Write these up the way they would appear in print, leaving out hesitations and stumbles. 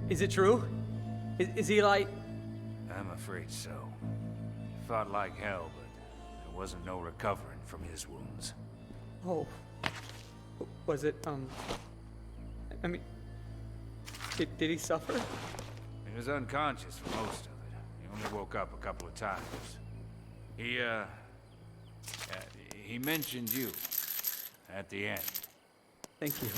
Is it true? Is he like... I'm afraid so. He fought like hell, but there wasn't no recovering from his wounds. Oh. Was it, I mean... Did he suffer? He was unconscious for most of it. He only woke up a couple of times. He mentioned you at the end. Thank you.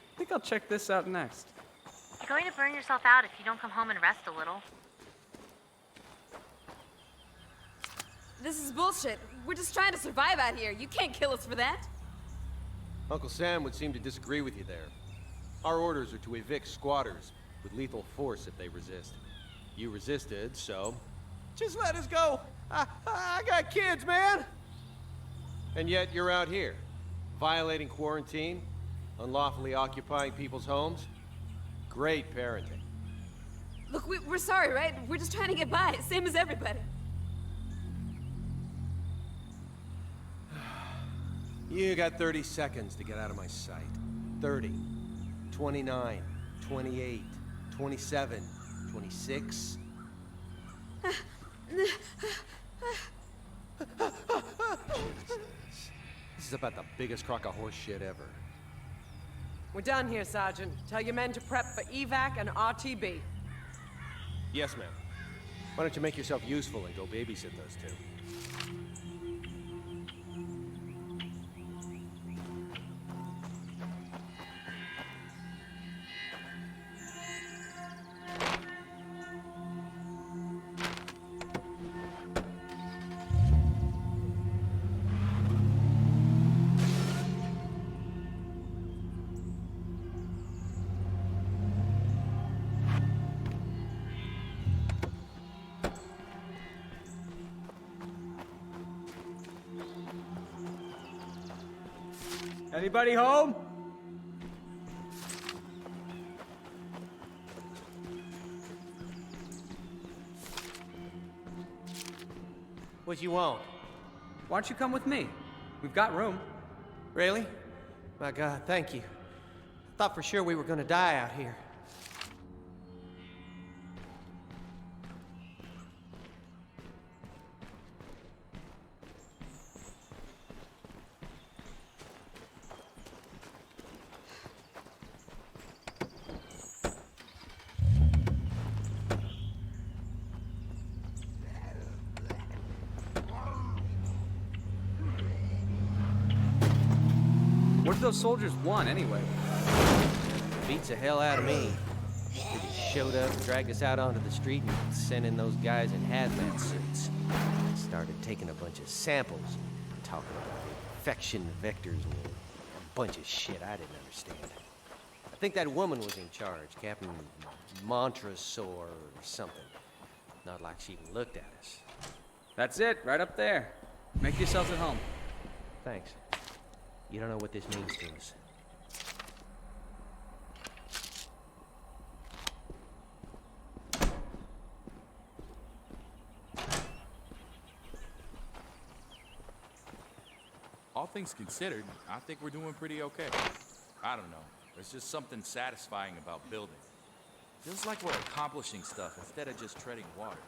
I think I'll check this out next. You're going to burn yourself out if you don't come home and rest a little. This is bullshit. We're just trying to survive out here. You can't kill us for that. Uncle Sam would seem to disagree with you there. Our orders are to evict squatters with lethal force if they resist. You resisted, so... just let us go! I got kids, man! And yet you're out here, violating quarantine, unlawfully occupying people's homes. Great parenting. Look, we're sorry, right? We're just trying to get by, same as everybody. You got 30 seconds to get out of my sight. 30, 29, 28, 27, 26. Jesus. This is about the biggest crock of horse shit ever. We're done here, Sergeant. Tell your men to prep for evac and RTB. Yes, ma'am. Why don't you make yourself useful and go babysit those two? Anybody home? What you want? Why don't you come with me? We've got room. Really? My God, thank you. Thought for sure we were gonna die out here. What do those soldiers want, anyway? Beats the hell out of me. They just showed up, dragged us out onto the street, and sent in those guys in hazmat suits. Started taking a bunch of samples, talking about infection vectors and a bunch of shit I didn't understand. I think that woman was in charge, Captain Montresor or something. Not like she even looked at us. That's it, right up there. Make yourselves at home. Thanks. You don't know what this means to us. All things considered, I think we're doing pretty okay. I don't know. There's just something satisfying about building. Feels like we're accomplishing stuff instead of just treading water.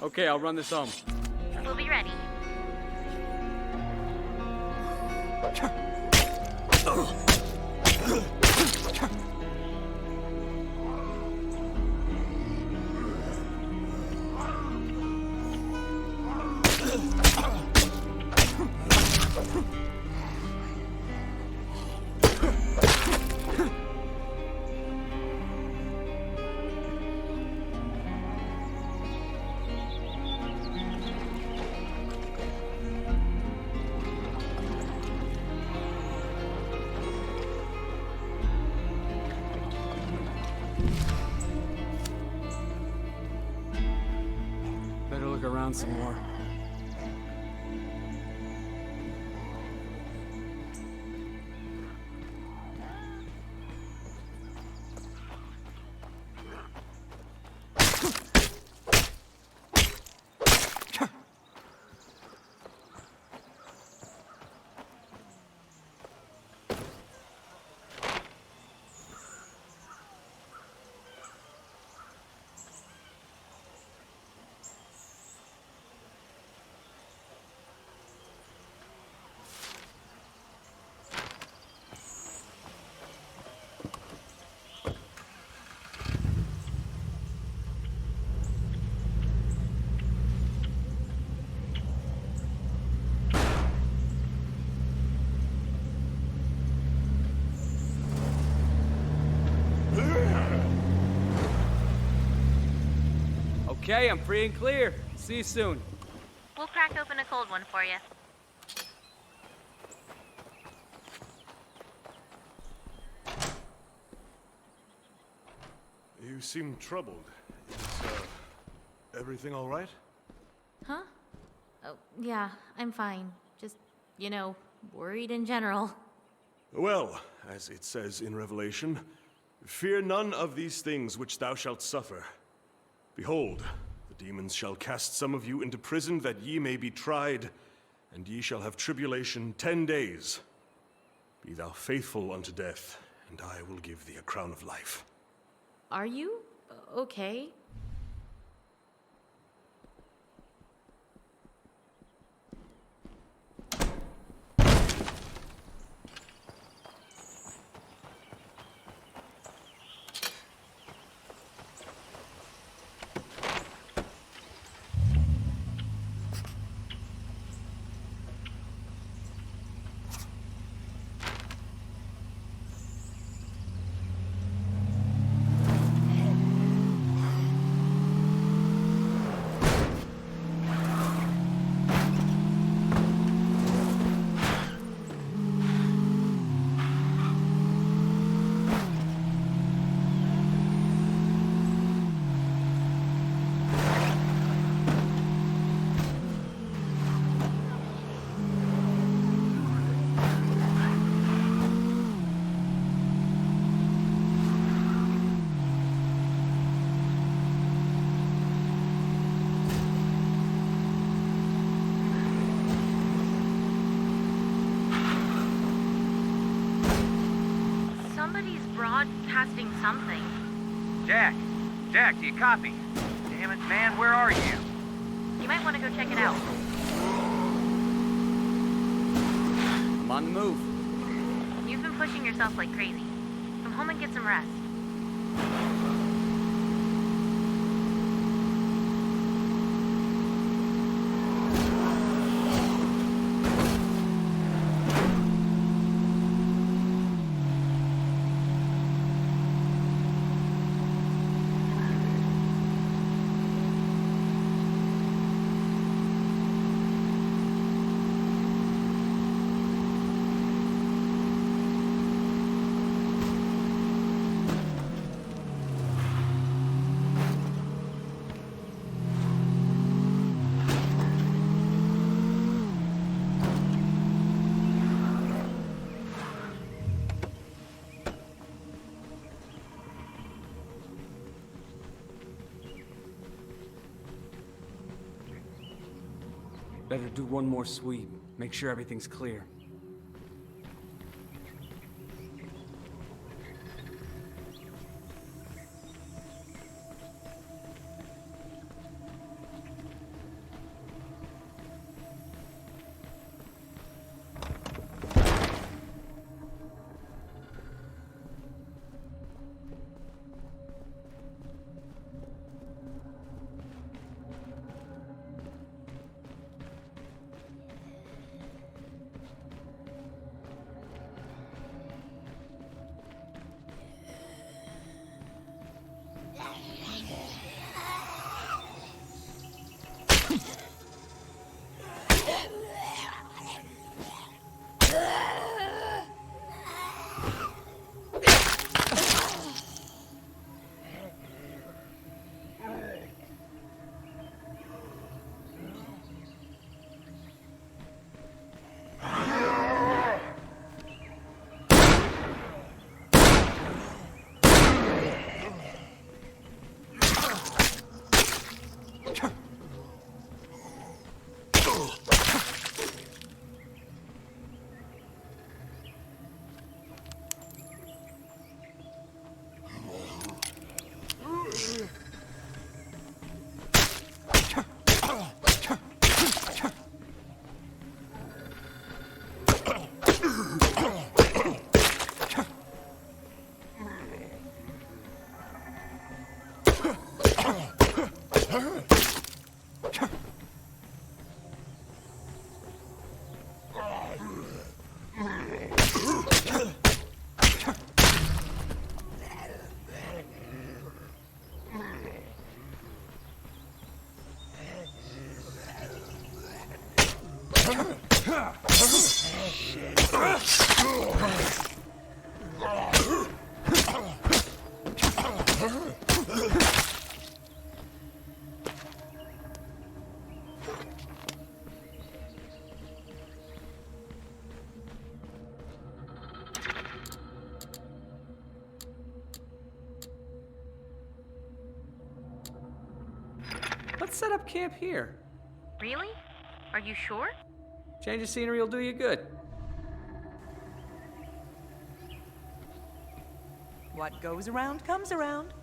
Okay, I'll run this home. We'll be ready. Better look around some more. Okay, I'm free and clear. See you soon. We'll crack open a cold one for you. You seem troubled. Is, everything all right? Huh? Oh, yeah, I'm fine. Just, worried in general. Well, as it says in Revelation, fear none of these things which thou shalt suffer. Behold, the demons shall cast some of you into prison that ye may be tried, and ye shall have tribulation 10 days. Be thou faithful unto death, and I will give thee a crown of life. Are you okay? Somebody's broadcasting something. Jack! Jack, do you copy? Damn it, man, where are you? You might want to go check it out. I'm on the move. You've been pushing yourself like crazy. Come home and get some rest. Better do one more sweep. Make sure everything's clear. Let's set up camp here. Really? Are you sure? Change of scenery will do you good. What goes around comes around.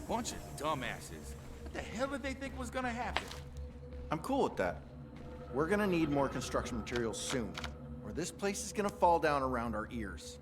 Bunch of dumbasses. What the hell did they think was gonna happen? I'm cool with that. We're gonna need more construction materials soon, or this place is gonna fall down around our ears.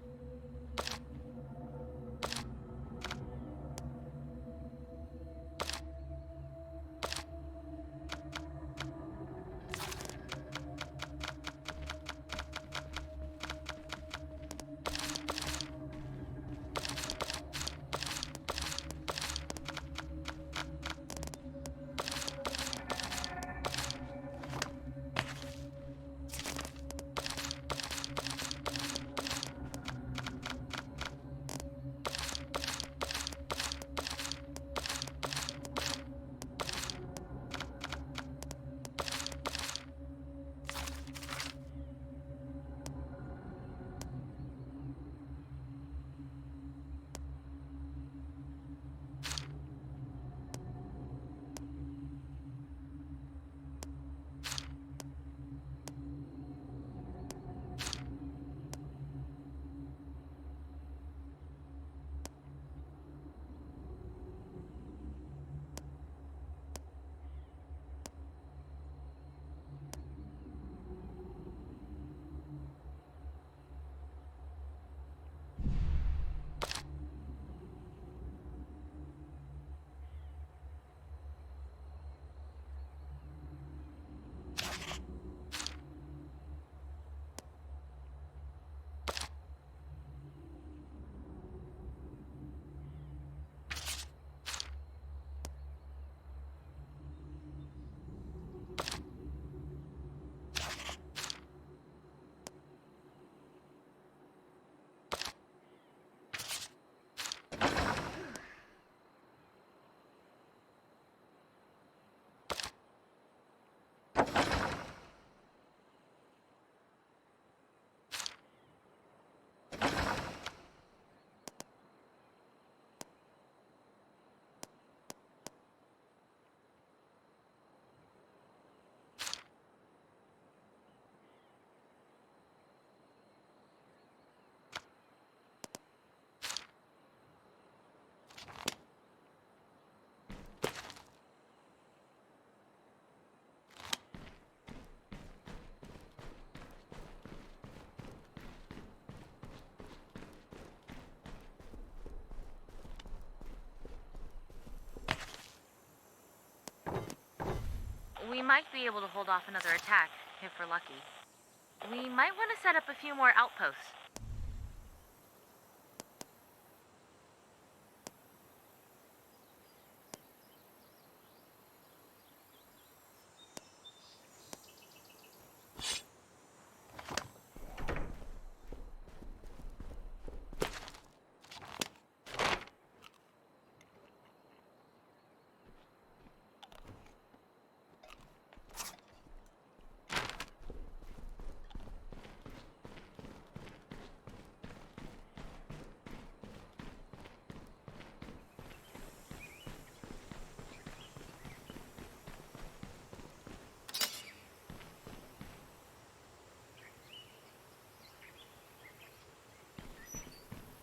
We might be able to hold off another attack, if we're lucky. We might want to set up a few more outposts.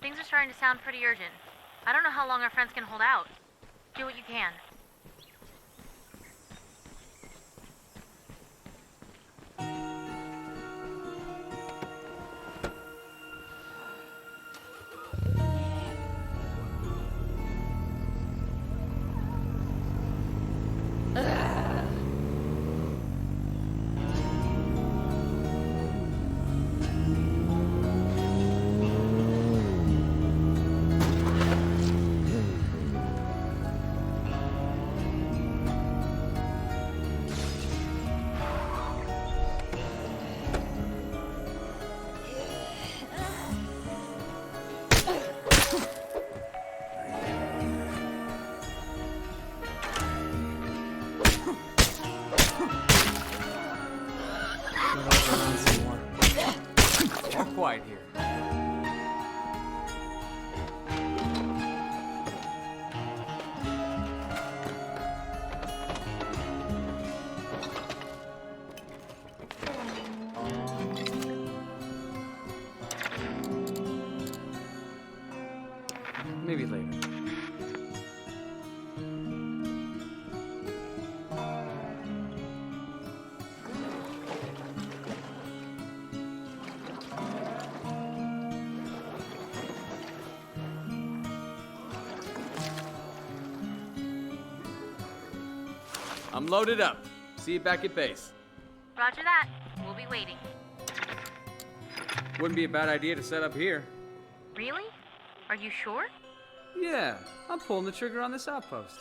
Things are starting to sound pretty urgent. I don't know how long our friends can hold out. Do what you can. Get around some more. All quiet here. Maybe later. I'm loaded up. See you back at base. Roger that. We'll be waiting. Wouldn't be a bad idea to set up here. Really? Are you sure? Yeah, I'm pulling the trigger on this outpost.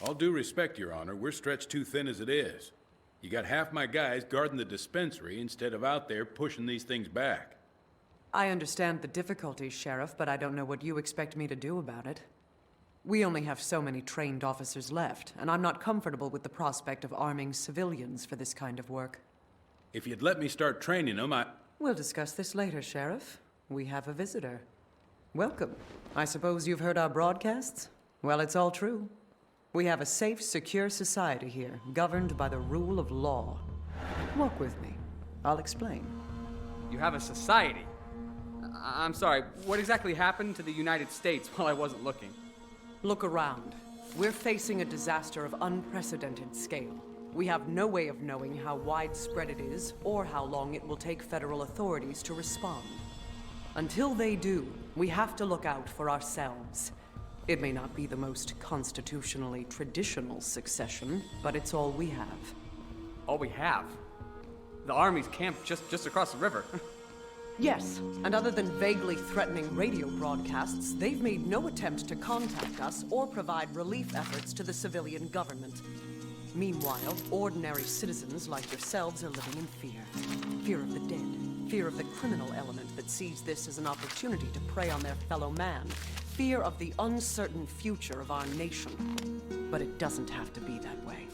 All due respect, Your Honor, we're stretched too thin as it is. You got half my guys guarding the dispensary instead of out there pushing these things back. I understand the difficulties, Sheriff, but I don't know what you expect me to do about it. We only have so many trained officers left, and I'm not comfortable with the prospect of arming civilians for this kind of work. If you'd let me start training them, We'll discuss this later, Sheriff. We have a visitor. Welcome. I suppose you've heard our broadcasts? Well, it's all true. We have a safe, secure society here, governed by the rule of law. Walk with me. I'll explain. You have a society? I'm sorry, what exactly happened to the United States while I wasn't looking? Look around. We're facing a disaster of unprecedented scale. We have no way of knowing how widespread it is, or how long it will take federal authorities to respond. Until they do, we have to look out for ourselves. It may not be the most constitutionally traditional succession, but it's all we have. All we have? The Army's camped just across the river. Yes, and other than vaguely threatening radio broadcasts, they've made no attempt to contact us or provide relief efforts to the civilian government. Meanwhile, ordinary citizens like yourselves are living in fear. Fear of the dead. Fear of the criminal element that sees this as an opportunity to prey on their fellow man. Fear of the uncertain future of our nation. But it doesn't have to be that way.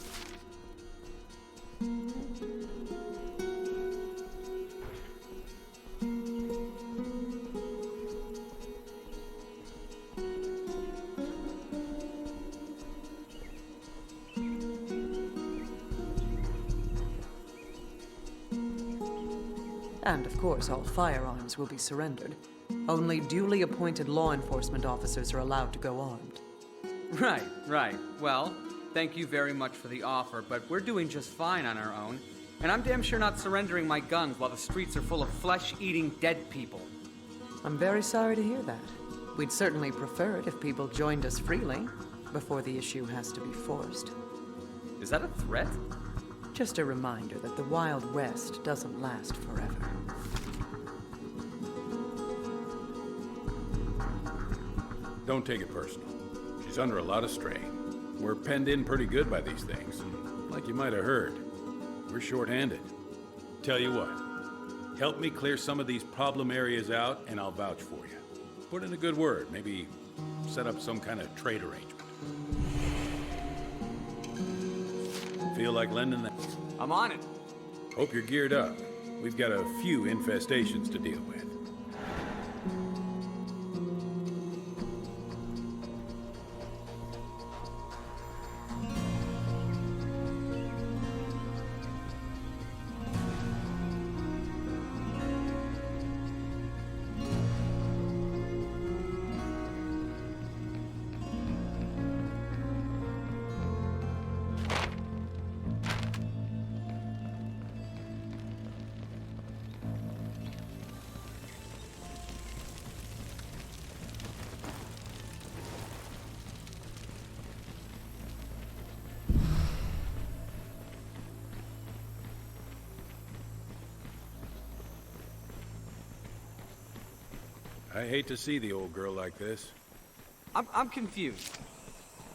And of course, all firearms will be surrendered. Only duly appointed law enforcement officers are allowed to go armed. Right. Well, thank you very much for the offer, but we're doing just fine on our own. And I'm damn sure not surrendering my guns while the streets are full of flesh-eating dead people. I'm very sorry to hear that. We'd certainly prefer it if people joined us freely, before the issue has to be forced. Is that a threat? Just a reminder that the Wild West doesn't last forever. don't take it personal. She's under a lot of strain. We're penned in pretty good by these things. And like you might have heard, we're short-handed. Tell you what, help me clear some of these problem areas out and I'll vouch for you. Put in a good word, maybe set up some kind of trade arrangement. Feel like lending that? I'm on it. Hope you're geared up. We've got a few infestations to deal with. I hate to see the old girl like this. I'm confused.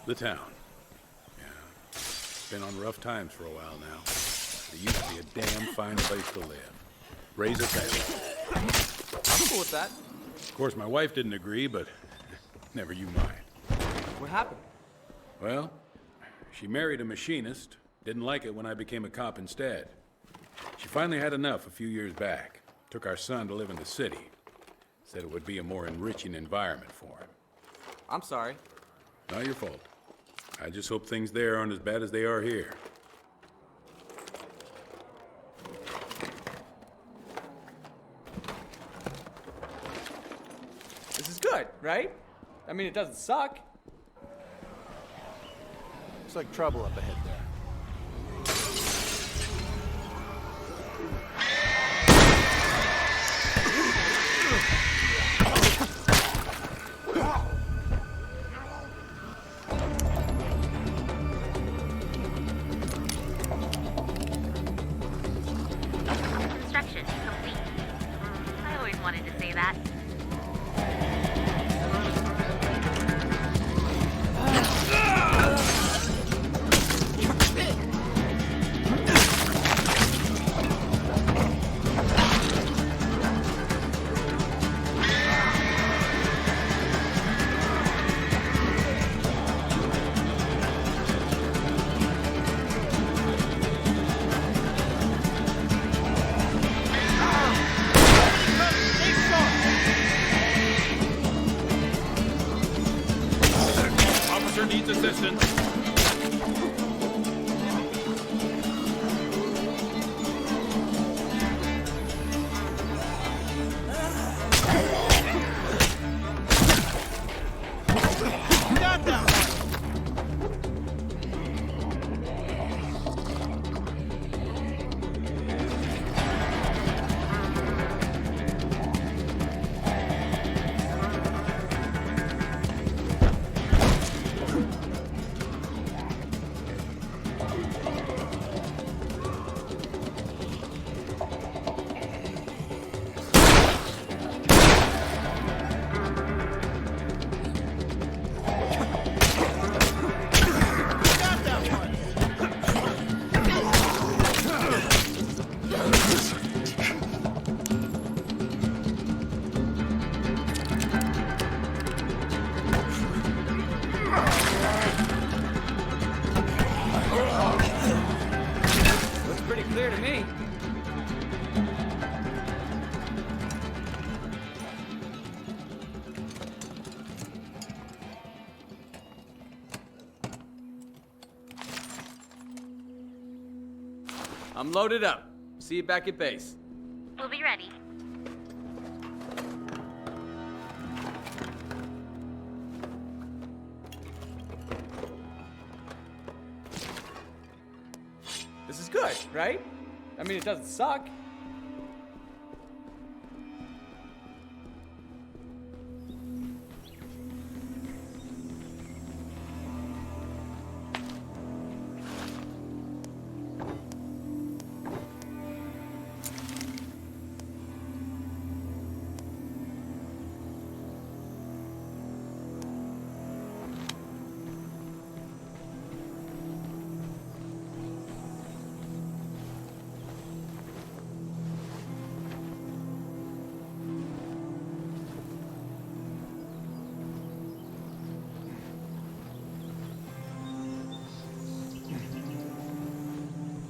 The town. Yeah. Been on rough times for a while now. It used to be a damn fine place to live. Raise a family. I'm cool with that. Of course, my wife didn't agree, but never you mind. What happened? Well, she married a machinist. Didn't like it when I became a cop instead. She finally had enough a few years back. Took our son to live in the city. Said it would be a more enriching environment for him. I'm sorry. Not your fault. I just hope things there aren't as bad as they are here. This is good, right? I mean, it doesn't suck. Looks like trouble up ahead there. Construction complete. I always wanted to say that. Officer needs assistance. Looks pretty clear to me. I'm loaded up. See you back at base. We'll be ready. This is good, right? I mean, it doesn't suck.